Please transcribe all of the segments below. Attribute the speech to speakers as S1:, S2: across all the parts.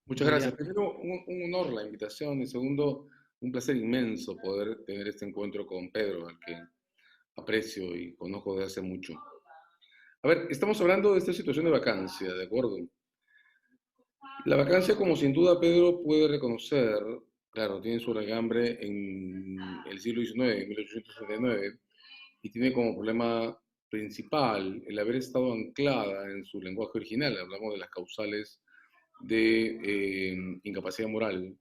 S1: Muchas
S2: Buen
S1: gracias.
S2: día.
S1: Primero, un honor la invitación y segundo, un placer inmenso poder tener este encuentro con Pedro, al que aprecio y conozco desde hace mucho. A ver, estamos hablando de esta situación de vacancia, ¿de acuerdo? La vacancia, como sin duda Pedro puede reconocer, claro, tiene su regambre en el siglo XIX, en 1869, y tiene como problema principal el haber estado anclada en su lenguaje original. Hablamos de las causales de incapacidad moral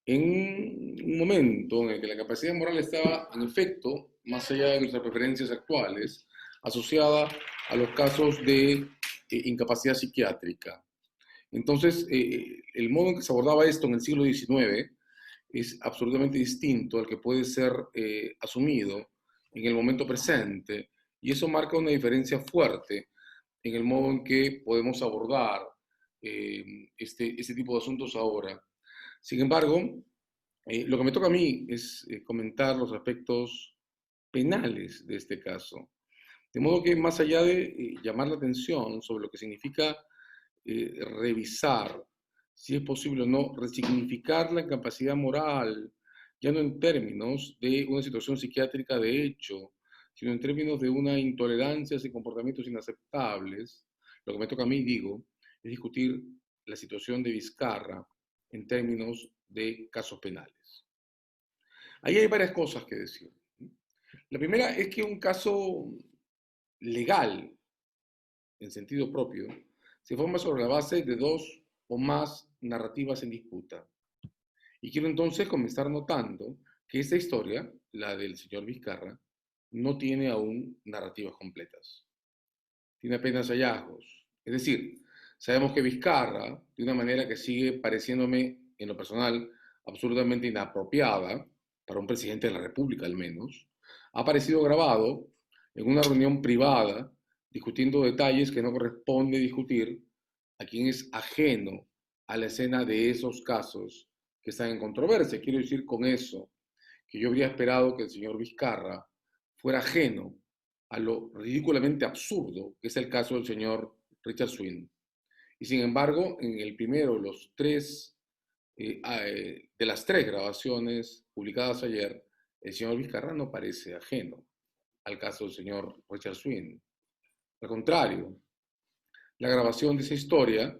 S1: en un momento en el que la capacidad moral estaba, en efecto, más allá de nuestras preferencias actuales, asociada a los casos de incapacidad psiquiátrica. Entonces, el modo en que se abordaba esto en el siglo XIX es absolutamente distinto al que puede ser asumido en el momento presente, y eso marca una diferencia fuerte en el modo en que podemos abordar este tipo de asuntos ahora. Sin embargo, lo que me toca a mí es comentar los aspectos penales de este caso. De modo que más allá de llamar la atención sobre lo que significa revisar si es posible o no resignificar la incapacidad moral, ya no en términos de una situación psiquiátrica de hecho, sino en términos de una intolerancia y comportamientos inaceptables, lo que me toca a mí, digo, es discutir la situación de Vizcarra en términos de casos penales. Ahí hay varias cosas que decir. La primera es que un caso legal, en sentido propio, se forma sobre la base de dos o más narrativas en disputa. Y quiero entonces comenzar notando que esta historia, la del señor Vizcarra, no tiene aún narrativas completas. Tiene apenas hallazgos. Es decir, sabemos que Vizcarra, de una manera que sigue pareciéndome, en lo personal, absolutamente inapropiada, para un presidente de la República al menos, ha aparecido grabado en una reunión privada discutiendo detalles que no corresponde discutir a quien es ajeno a la escena de esos casos que están en controversia. Quiero decir con eso que yo habría esperado que el señor Vizcarra fuera ajeno a lo ridículamente absurdo que es el caso del señor Richard Swin. Y sin embargo, en el primero, los tres, de las tres grabaciones publicadas ayer, el señor Vizcarra no parece ajeno al caso del señor Richard Swin. Al contrario, la grabación de esa historia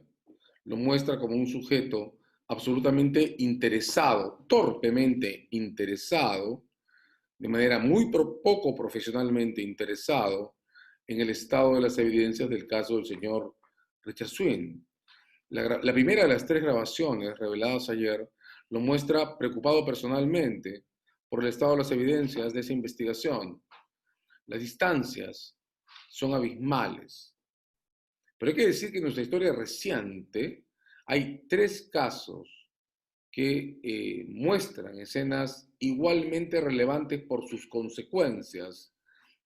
S1: lo muestra como un sujeto absolutamente interesado, torpemente interesado, de manera muy poco profesionalmente interesado en el estado de las evidencias del caso del señor Richard Swin. La primera de las tres grabaciones reveladas ayer lo muestra preocupado personalmente por el estado de las evidencias de esa investigación. Las distancias son abismales. Pero hay que decir que en nuestra historia reciente hay tres casos que muestran escenas igualmente relevantes por sus consecuencias,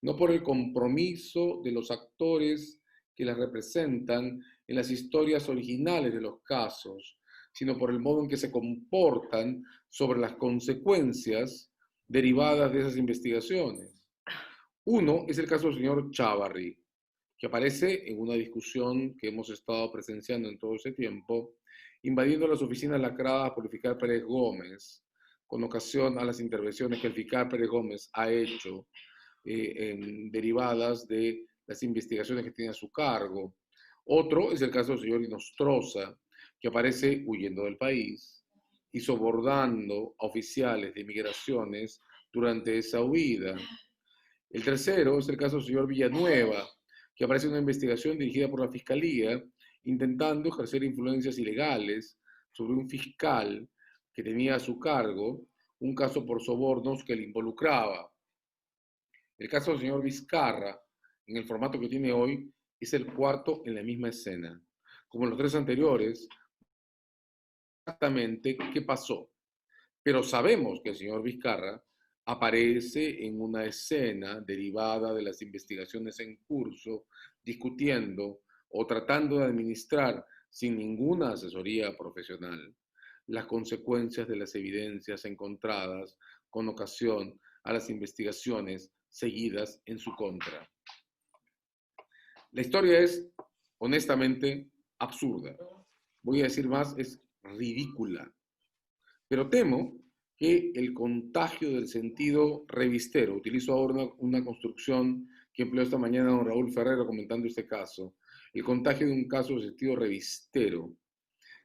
S1: no por el compromiso de los actores que las representan en las historias originales de los casos, sino por el modo en que se comportan sobre las consecuencias derivadas de esas investigaciones. Uno es el caso del señor Chávarri, que aparece en una discusión que hemos estado presenciando en todo ese tiempo, invadiendo las oficinas lacradas por el fiscal Pérez Gómez, con ocasión a las intervenciones que el fiscal Pérez Gómez ha hecho derivadas de las investigaciones que tiene a su cargo. Otro es el caso del señor Inostroza, que aparece huyendo del país y sobornando a oficiales de migraciones durante esa huida. El tercero es el caso del señor Villanueva, que aparece en una investigación dirigida por la Fiscalía intentando ejercer influencias ilegales sobre un fiscal que tenía a su cargo un caso por sobornos que le involucraba. El caso del señor Vizcarra, en el formato que tiene hoy, es el cuarto en la misma escena. Como los tres anteriores, exactamente qué pasó. Pero sabemos que el señor Vizcarra aparece en una escena derivada de las investigaciones en curso, discutiendo o tratando de administrar sin ninguna asesoría profesional las consecuencias de las evidencias encontradas con ocasión a las investigaciones seguidas en su contra. La historia es, honestamente, absurda. Voy a decir más, es ridícula. Pero temo que el contagio del sentido revistero, utilizo ahora una construcción que empleó esta mañana don Raúl Ferrero comentando este caso, el contagio de un caso de sentido revistero,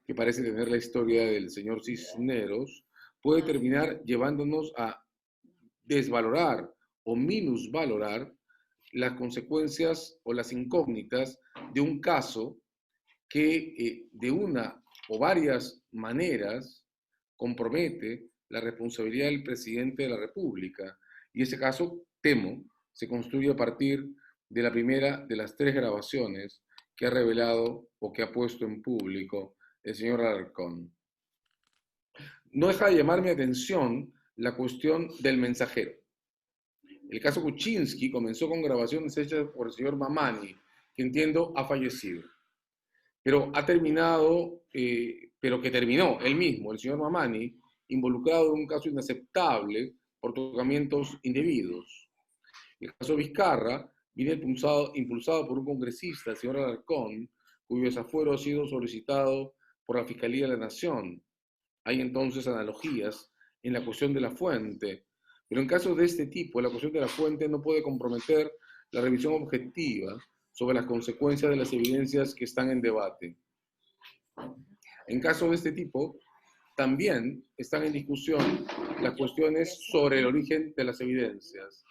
S1: que parece tener la historia del señor Cisneros, puede terminar llevándonos a desvalorar o minusvalorar las consecuencias o las incógnitas de un caso que de una o varias maneras compromete la responsabilidad del presidente de la República. Y ese caso, temo, se construye a partir de la primera de las tres grabaciones que ha revelado o que ha puesto en público el señor Alarcón. No deja de llamar mi atención la cuestión del mensajero. El caso Kuczynski comenzó con grabaciones hechas por el señor Mamani, que entiendo ha fallecido. Pero ha terminado, pero que terminó él mismo, el señor Mamani, involucrado en un caso inaceptable por tocamientos indebidos. El caso Vizcarra viene impulsado por un congresista, el señor Alarcón, cuyo desafuero ha sido solicitado por la Fiscalía de la Nación. Hay entonces analogías en la cuestión de la fuente, pero en casos de este tipo, la cuestión de la fuente no puede comprometer la revisión objetiva sobre las consecuencias de las evidencias que están en debate. En casos de este tipo, también están en discusión las cuestiones sobre el origen de las evidencias.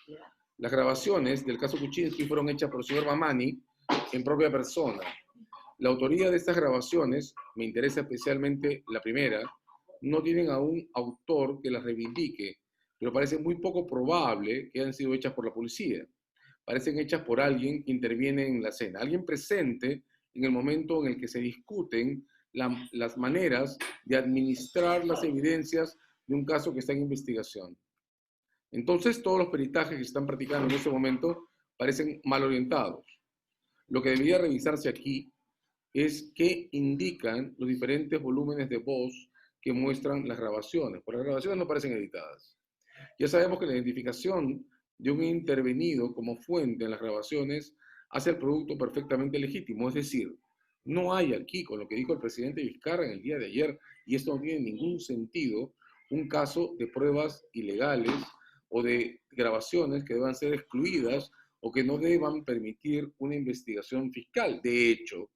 S1: Las grabaciones del caso Kuczynski fueron hechas por el señor Mamani en propia persona. La autoría de estas grabaciones, me interesa especialmente la primera, no tienen a un autor que las reivindique, pero parece muy poco probable que hayan sido hechas por la policía. Parecen hechas por alguien que interviene en la escena, alguien presente en el momento en el que se discuten las maneras de administrar las evidencias de un caso que está en investigación. Entonces, todos los peritajes que se están practicando en este momento parecen mal orientados. Lo que debería revisarse aquí es qué indican los diferentes volúmenes de voz que muestran las grabaciones, porque las grabaciones no parecen editadas. Ya sabemos que la identificación de un intervenido como fuente en las grabaciones hace el producto perfectamente legítimo, es decir, no hay aquí, con lo que dijo el presidente Vizcarra en el día de ayer, y esto no tiene ningún sentido, un caso de pruebas ilegales o de grabaciones que deban ser excluidas o que no deban permitir una investigación fiscal. De hecho,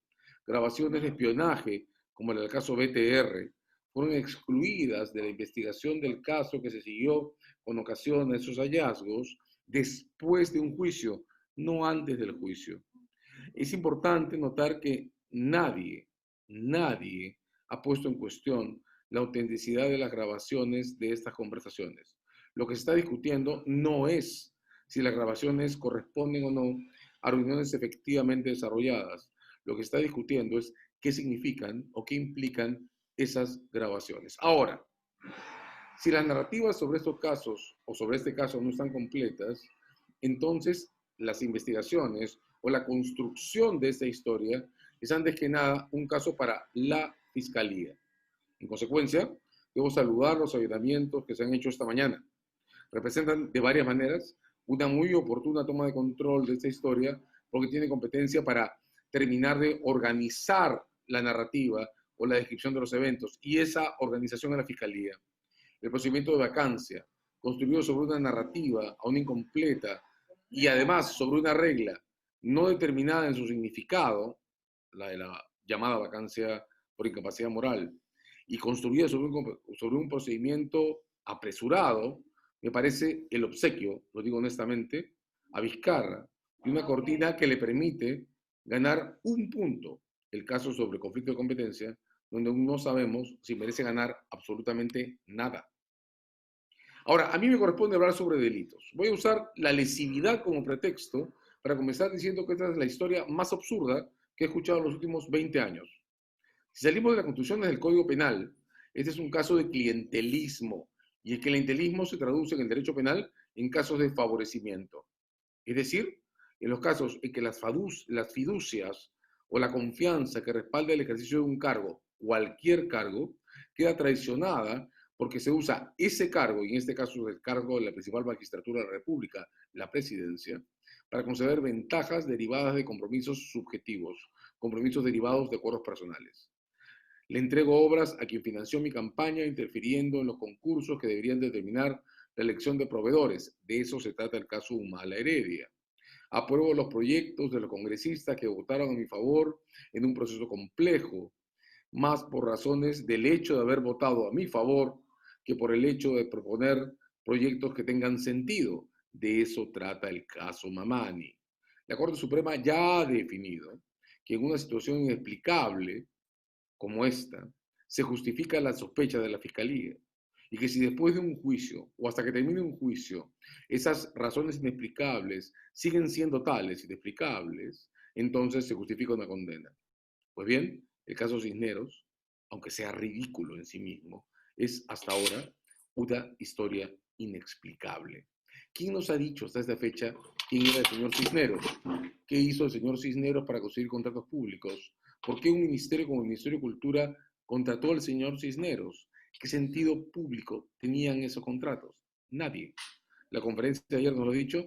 S1: grabaciones de espionaje, como en el caso BTR, fueron excluidas de la investigación del caso que se siguió con ocasión de esos hallazgos después de un juicio, no antes del juicio. Es importante notar que nadie ha puesto en cuestión la autenticidad de las grabaciones de estas conversaciones. Lo que se está discutiendo no es si las grabaciones corresponden o no a reuniones efectivamente desarrolladas. Lo que se está discutiendo es qué significan o qué implican esas grabaciones. Ahora, si las narrativas sobre estos casos o sobre este caso no están completas, entonces las investigaciones o la construcción de esta historia es antes que nada un caso para la Fiscalía. En consecuencia, debo saludar los ayuntamientos que se han hecho esta mañana. Representan de varias maneras una muy oportuna toma de control de esta historia porque tiene competencia para terminar de organizar la narrativa o la descripción de los eventos, y esa organización es la Fiscalía. El procedimiento de vacancia, construido sobre una narrativa aún incompleta y además sobre una regla no determinada en su significado, la de la llamada vacancia por incapacidad moral, y construida sobre un procedimiento apresurado, me parece el obsequio, lo digo honestamente, a Vizcarra, y una cortina que le permite ganar un punto el caso sobre conflicto de competencia, donde aún no sabemos si merece ganar absolutamente nada. Ahora, a mí me corresponde hablar sobre delitos. Voy a usar la lesividad como pretexto para comenzar diciendo que esta es la historia más absurda que he escuchado en los últimos 20 años. Si salimos de las construcciones del Código Penal, este es un caso de clientelismo, y el clientelismo se traduce en el derecho penal en casos de favorecimiento. Es decir, en los casos en que las fiducias o la confianza que respalda el ejercicio de un cargo, cualquier cargo, queda traicionada porque se usa ese cargo, y en este caso el cargo de la principal magistratura de la República, la presidencia, para conceder ventajas derivadas de compromisos subjetivos, compromisos derivados de acuerdos personales. Le entrego obras a quien financió mi campaña, interfiriendo en los concursos que deberían determinar la elección de proveedores. De eso se trata el caso Humala Heredia. Apruebo los proyectos de los congresistas que votaron a mi favor en un proceso complejo, más por razones del hecho de haber votado a mi favor que por el hecho de proponer proyectos que tengan sentido. De eso trata el caso Mamani. La Corte Suprema ya ha definido que en una situación inexplicable como esta se justifica la sospecha de la Fiscalía y que si después de un juicio o hasta que termine un juicio esas razones inexplicables siguen siendo tales, inexplicables, entonces se justifica una condena. Pues bien, el caso Cisneros, aunque sea ridículo en sí mismo, es hasta ahora una historia inexplicable. ¿Quién nos ha dicho hasta esta fecha quién era el señor Cisneros? ¿Qué hizo el señor Cisneros para conseguir contratos públicos? ¿Por qué un ministerio como el Ministerio de Cultura contrató al señor Cisneros? ¿Qué sentido público tenían esos contratos? Nadie. ¿La conferencia de ayer nos lo ha dicho?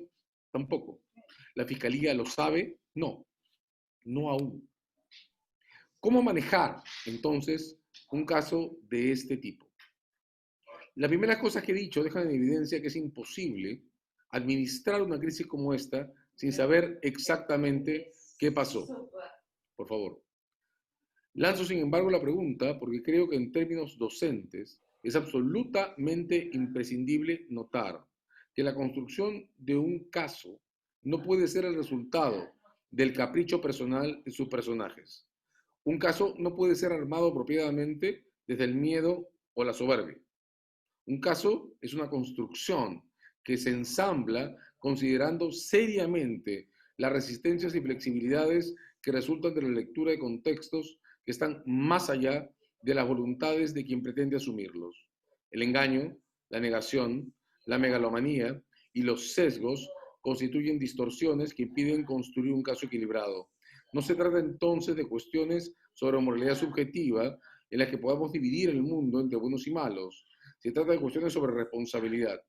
S1: Tampoco. ¿La Fiscalía lo sabe? No. No aún. ¿Cómo manejar entonces un caso de este tipo? Las primeras cosas que he dicho dejan en evidencia que es imposible administrar una crisis como esta sin saber exactamente qué pasó. Por favor. Lanzo, sin embargo, la pregunta porque creo que en términos docentes es absolutamente imprescindible notar que la construcción de un caso no puede ser el resultado del capricho personal de sus personajes. Un caso no puede ser armado apropiadamente desde el miedo o la soberbia. Un caso es una construcción que se ensambla considerando seriamente las resistencias y flexibilidades que resultan de la lectura de contextos que están más allá de las voluntades de quien pretende asumirlos. El engaño, la negación, la megalomanía y los sesgos constituyen distorsiones que impiden construir un caso equilibrado. No se trata entonces de cuestiones sobre moralidad subjetiva en las que podamos dividir el mundo entre buenos y malos. Se trata de cuestiones sobre responsabilidad.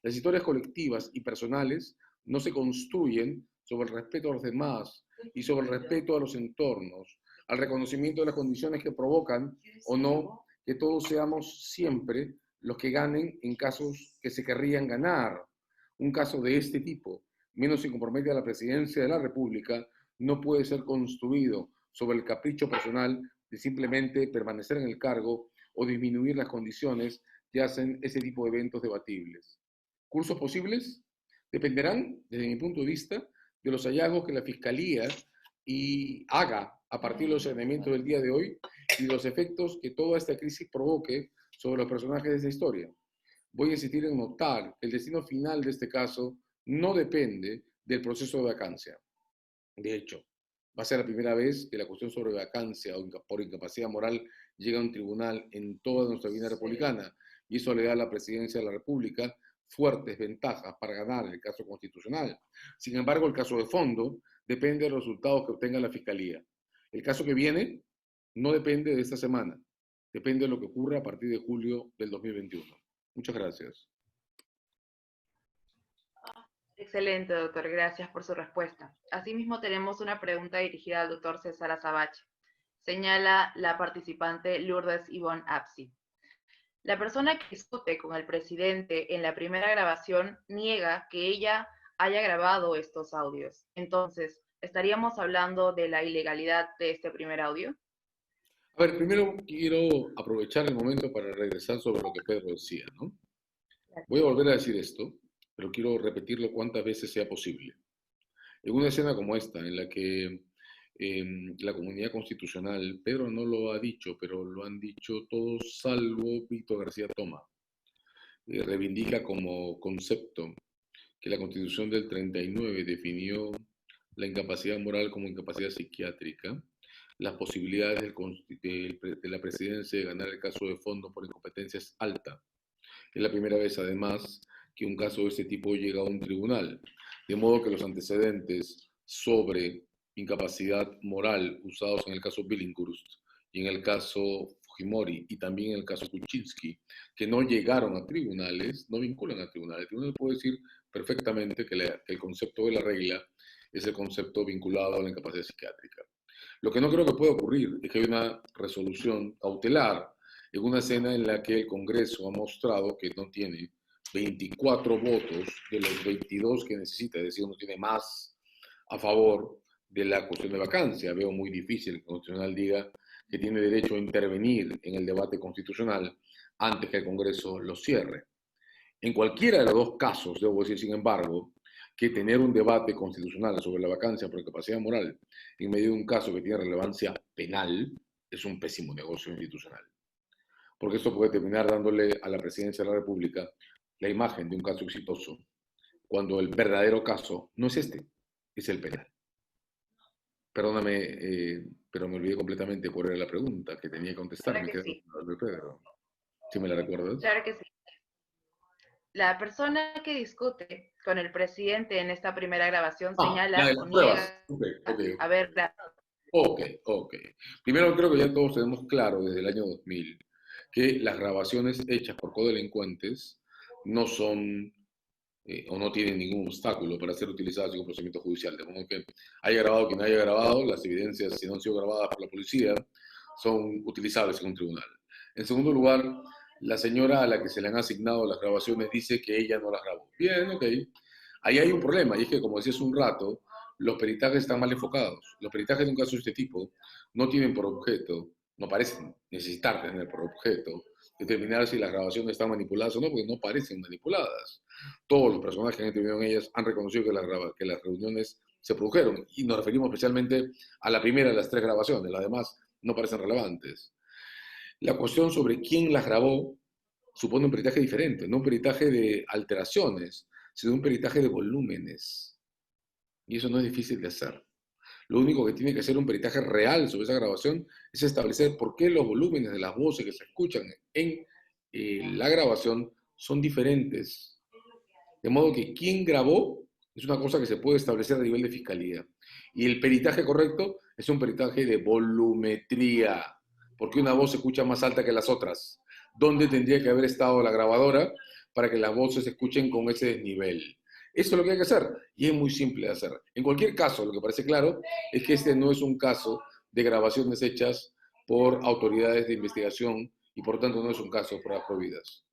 S1: Las historias colectivas y personales no se construyen sobre el respeto a los demás y sobre el respeto a los entornos, al reconocimiento de las condiciones que provocan o no que todos seamos siempre los que ganen en casos que se querrían ganar. Un caso de este tipo, menos se compromete a la presidencia de la República, no puede ser construido sobre el capricho personal de simplemente permanecer en el cargo o disminuir las condiciones que hacen ese tipo de eventos debatibles. ¿Cursos posibles? Dependerán, desde mi punto de vista, de los hallazgos que la Fiscalía haga a partir de los señalamientos del día de hoy y los efectos que toda esta crisis provoque sobre los personajes de esta historia. Voy a insistir en notar que el destino final de este caso no depende del proceso de vacancia. De hecho, va a ser la primera vez que la cuestión sobre vacancia o por incapacidad moral llega a un tribunal en toda nuestra vida republicana, y eso le da a la presidencia de la República fuertes ventajas para ganar el caso constitucional. Sin embargo, el caso de fondo depende de los resultados que obtenga la Fiscalía. El caso que viene no depende de esta semana, depende de lo que ocurra a partir de julio del 2021. Muchas gracias.
S2: Excelente, doctor. Gracias por su respuesta. Asimismo, tenemos una pregunta dirigida al doctor César Azabache. Señala la participante Lourdes Ivonne Apsi. La persona que discute con el presidente en la primera grabación niega que ella haya grabado estos audios. Entonces, ¿estaríamos hablando de la ilegalidad de este primer audio?
S1: A ver, primero quiero aprovechar el momento para regresar sobre lo que Pedro decía, ¿no? Voy a volver a decir esto, pero quiero repetirlo cuantas veces sea posible. En una escena como esta, en la que la comunidad constitucional, Pedro no lo ha dicho, pero lo han dicho todos salvo Víctor García Toma, reivindica como concepto que la Constitución del 39 definió la incapacidad moral como incapacidad psiquiátrica, las posibilidades de la presidencia de ganar el caso de fondo por incompetencia es alta. Es la primera vez, además, que un caso de este tipo llega a un tribunal, de modo que los antecedentes sobre incapacidad moral usados en el caso Billinghurst y en el caso Fujimori y también en el caso Kuczynski, que no llegaron a tribunales, no vinculan a tribunales. El tribunal puede decir perfectamente que el concepto de la regla es el concepto vinculado a la incapacidad psiquiátrica. Lo que no creo que pueda ocurrir es que hay una resolución cautelar en una escena en la que el Congreso ha mostrado que no tiene 24 votos de los 22 que necesita, es decir, no tiene más a favor de la cuestión de vacancia. Veo muy difícil que el Constitucional diga que tiene derecho a intervenir en el debate constitucional antes que el Congreso lo cierre. En cualquiera de los dos casos, debo decir, sin embargo, que tener un debate constitucional sobre la vacancia por capacidad moral en medio de un caso que tiene relevancia penal es un pésimo negocio institucional. Porque esto puede terminar dándole a la presidencia de la República la imagen de un caso exitoso, cuando el verdadero caso no es este, es el penal. Perdóname, pero me olvidé completamente cuál era la pregunta que tenía que contestar.
S2: Claro
S1: Me
S2: que
S1: quedé
S2: sí,
S1: con Pedro. ¿Sí me la recuerdas?
S2: claro que sí. La persona que discute con el presidente en esta primera grabación
S1: La de
S2: señala o
S1: las pruebas.
S2: niega
S1: Ok, ok.
S2: haber
S1: Ok, ok. Primero creo que ya todos tenemos claro desde el año 2000 que las grabaciones hechas por codelincuentes no son o no tienen ningún obstáculo para ser utilizadas en un procedimiento judicial. De modo que haya grabado quien haya grabado, las evidencias, si no han sido grabadas por la policía, son utilizables en un tribunal. En segundo lugar, la señora a la que se le han asignado las grabaciones dice que ella no las grabó. Bien, ok. Ahí hay un problema, y es que, como decía hace un rato, los peritajes están mal enfocados. Los peritajes de un caso de este tipo no tienen por objeto, no parecen necesitar tener por objeto, determinar si las grabaciones están manipuladas o no, porque no parecen manipuladas. Todos los personajes que han intervenido en ellas han reconocido que las reuniones se produjeron, y nos referimos especialmente a la primera de las tres grabaciones, las demás no parecen relevantes. La cuestión sobre quién las grabó supone un peritaje diferente, no un peritaje de alteraciones, sino un peritaje de volúmenes. Y eso no es difícil de hacer. Lo único que tiene que hacer un peritaje real sobre esa grabación es establecer por qué los volúmenes de las voces que se escuchan en la grabación son diferentes. De modo que quién grabó es una cosa que se puede establecer a nivel de fiscalía. Y el peritaje correcto es un peritaje de volumetría, porque una voz se escucha más alta que las otras. ¿Dónde tendría que haber estado la grabadora para que las voces se escuchen con ese desnivel? Eso es lo que hay que hacer y es muy simple de hacer. En cualquier caso, lo que parece claro es que este no es un caso de grabaciones hechas por autoridades de investigación y por tanto no es un caso de pruebas prohibidas.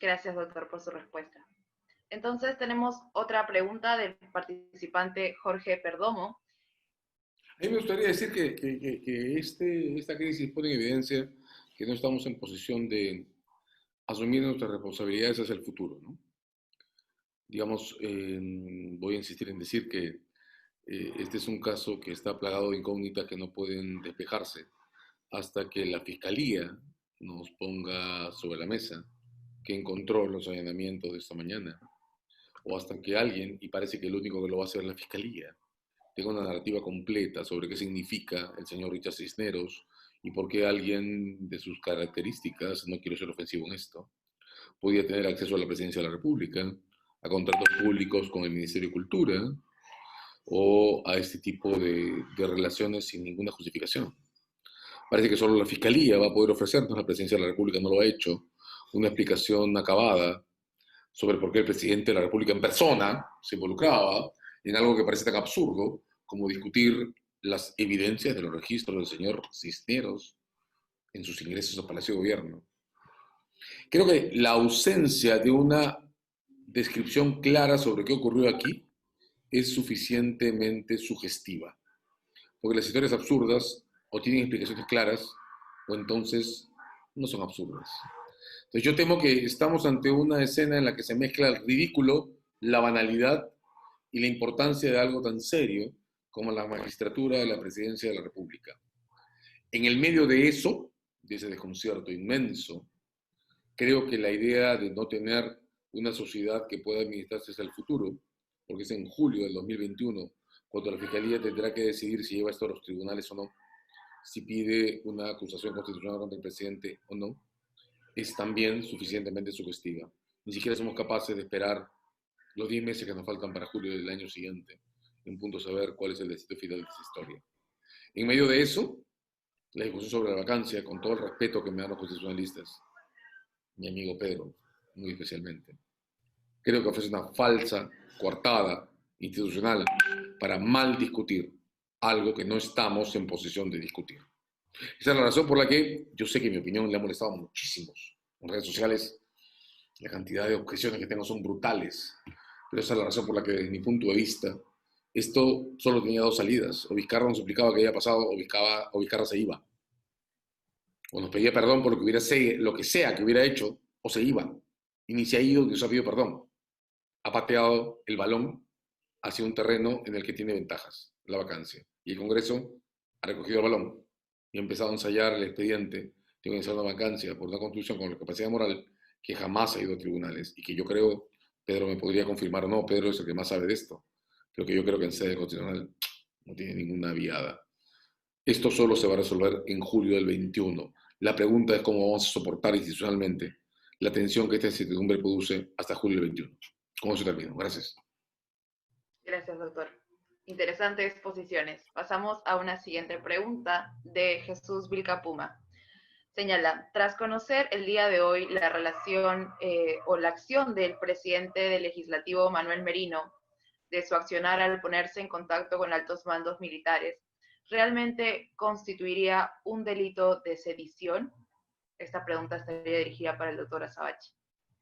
S2: Gracias, doctor, por su respuesta. Entonces tenemos otra pregunta del participante Jorge Perdomo.
S1: A mí me gustaría decir que esta crisis pone en evidencia que no estamos en posición de asumir nuestras responsabilidades hacia el futuro, ¿no? Digamos, voy a insistir en decir que este es un caso que está plagado de incógnitas que no pueden despejarse hasta que la Fiscalía nos ponga sobre la mesa que encontró los allanamientos de esta mañana, o hasta que alguien, y parece que el único que lo va a hacer es la Fiscalía, tenga una narrativa completa sobre qué significa el señor Richard Cisneros y por qué alguien de sus características, no quiero ser ofensivo en esto, podía tener acceso a la presidencia de la República, a contratos públicos con el Ministerio de Cultura o a este tipo de relaciones sin ninguna justificación. Parece que solo la Fiscalía va a poder ofrecernos, la presidencia de la República no lo ha hecho, una explicación acabada sobre por qué el presidente de la República en persona se involucraba en algo que parece tan absurdo como discutir las evidencias de los registros del señor Cisneros en sus ingresos al Palacio de Gobierno. Creo que la ausencia de una descripción clara sobre qué ocurrió aquí es suficientemente sugestiva, porque las historias absurdas o tienen explicaciones claras o entonces no son absurdas. Entonces yo temo que estamos ante una escena en la que se mezcla el ridículo, la banalidad y la importancia de algo tan serio como la magistratura de la presidencia de la República. En el medio de eso, de ese desconcierto inmenso, creo que la idea de no tener una sociedad que pueda administrarse hacia el futuro, porque es en julio del 2021 cuando la Fiscalía tendrá que decidir si lleva esto a los tribunales o no, si pide una acusación constitucional contra el presidente o no, es también suficientemente sugestiva. Ni siquiera somos capaces de esperar los 10 meses que nos faltan para julio del año siguiente, en punto de saber cuál es el destino final de esa historia. En medio de eso, la discusión sobre la vacancia, con todo el respeto que me dan los constitucionalistas, mi amigo Pedro, muy especialmente, creo que ofrece una falsa coartada institucional para mal discutir algo que no estamos en posición de discutir. Esa es la razón por la que yo sé que mi opinión le ha molestado a muchísimos. En redes sociales la cantidad de objeciones que tengo son brutales, pero esa es la razón por la que desde mi punto de vista esto solo tenía dos salidas. O Vizcarra nos explicaba qué había pasado o Vizcarra se iba. O nos pedía perdón por lo que sea que hubiera hecho, o se iba. Y ni se ha ido ni se ha pedido perdón. Ha pateado el balón hacia un terreno en el que tiene ventajas, la vacancia. Y el Congreso ha recogido el balón y ha empezado a ensayar el expediente de organizar una vacancia por una constitución con la capacidad moral que jamás ha ido a tribunales y que yo creo, Pedro me podría confirmar o no, Pedro es el que más sabe de esto, pero que yo creo que en sede constitucional no tiene ninguna viada. Esto solo se va a resolver en julio del 21. La pregunta es cómo vamos a soportar institucionalmente la tensión que esta incertidumbre produce hasta julio del 21. Con eso termino. Gracias.
S2: Gracias, doctor. Interesantes posiciones. Pasamos a una siguiente pregunta de Jesús Vilcapuma. Señala, tras conocer el día de hoy la relación o la acción del presidente del legislativo Manuel Merino, de su accionar al ponerse en contacto con altos mandos militares, ¿realmente constituiría un delito de sedición? Esta pregunta estaría dirigida para el doctor Azabache.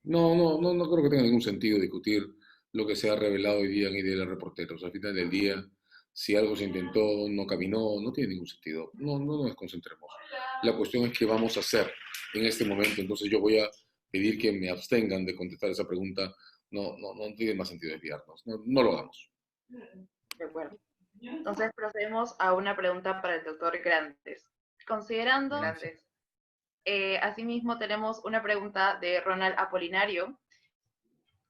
S1: No creo que tenga ningún sentido discutir lo que se ha revelado hoy día en Ideales Reporteros. Al final del día, si algo se intentó, no caminó, no tiene ningún sentido. No nos desconcentremos. La cuestión es qué vamos a hacer en este momento. Entonces yo voy a pedir que me abstengan de contestar esa pregunta. No tiene más sentido desviarnos. No lo hagamos.
S2: De acuerdo. Entonces procedemos a una pregunta para el doctor Grandes. Considerando, asimismo tenemos una pregunta de Ronald Apolinario,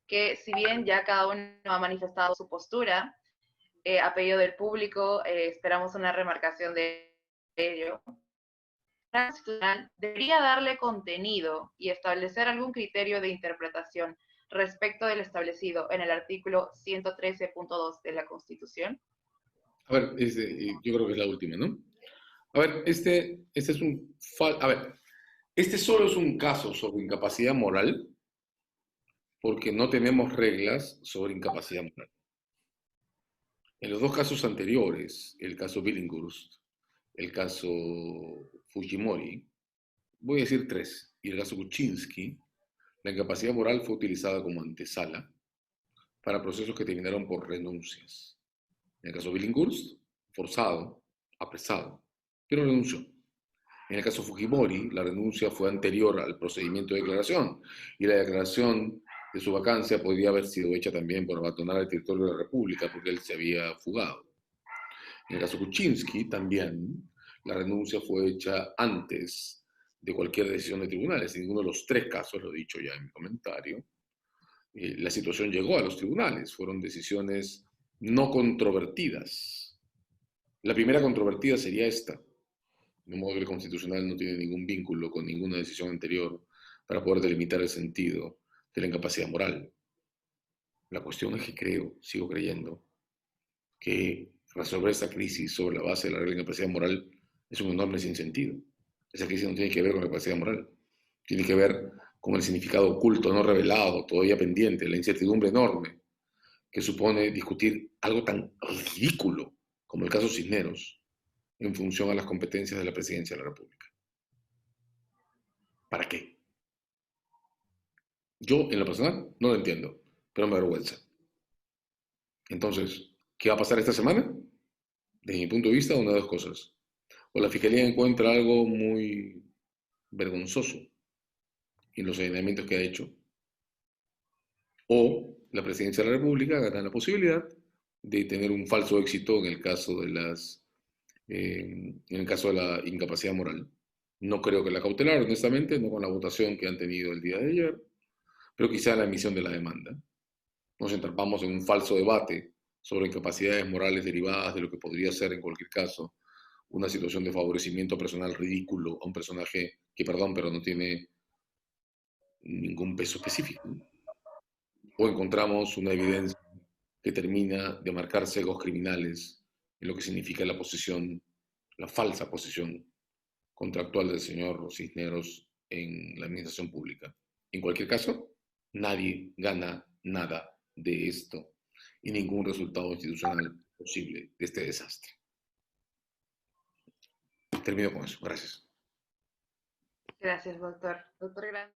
S2: que si bien ya cada uno ha manifestado su postura, a pedido del público, esperamos una remarcación de ello. La Constitucional debería darle contenido y establecer algún criterio de interpretación respecto del establecido en el artículo 113.2 de la Constitución.
S1: A ver, yo creo que es la última, ¿no? A ver, este solo es un caso sobre incapacidad moral porque no tenemos reglas sobre incapacidad moral. En los dos casos anteriores, el caso Billinghurst, el caso Fujimori, voy a decir tres, y el caso Kuczynski, la incapacidad moral fue utilizada como antesala para procesos que terminaron por renuncias. En el caso Billinghurst, forzado, apresado, pero renunció. En el caso Fujimori, la renuncia fue anterior al procedimiento de declaración y la declaración de su vacancia podría haber sido hecha también por abandonar el territorio de la República porque él se había fugado. En el caso Kuczynski también la renuncia fue hecha antes de cualquier decisión de tribunales. En ninguno de los tres casos, lo he dicho ya en mi comentario, la situación llegó a los tribunales. Fueron decisiones no controvertidas. La primera controvertida sería esta, de modo que el Constitucional no tiene ningún vínculo con ninguna decisión anterior para poder delimitar el sentido de la incapacidad moral. La cuestión es que sigo creyendo, que resolver esta crisis sobre la base de la regla de incapacidad moral es un enorme sinsentido. Esa crisis no tiene que ver con la capacidad moral, tiene que ver con el significado oculto, no revelado, todavía pendiente, la incertidumbre enorme que supone discutir algo tan ridículo como el caso Cisneros en función a las competencias de la Presidencia de la República. ¿Para qué? Yo, en lo personal, no lo entiendo, pero me avergüenza. Entonces, ¿qué va a pasar esta semana? Desde mi punto de vista, una de dos cosas. O la Fiscalía encuentra algo muy vergonzoso en los señalamientos que ha hecho, o la Presidencia de la República gana la posibilidad de tener un falso éxito en el caso de la incapacidad moral. No creo que la cautelar, honestamente, no con la votación que han tenido el día de ayer, pero quizá la emisión de la demanda. Nos entrampamos en un falso debate sobre incapacidades morales derivadas de lo que podría ser, en cualquier caso, una situación de favorecimiento personal ridículo a un personaje que, perdón, pero no tiene ningún peso específico. O encontramos una evidencia que termina de marcar sesgos criminales en lo que significa la posición, la falsa posición contractual del señor Cisneros en la administración pública. En cualquier caso, nadie gana nada de esto y ningún resultado institucional posible de este desastre. termino con eso. Gracias.
S2: Gracias, doctor. Doctor Gran.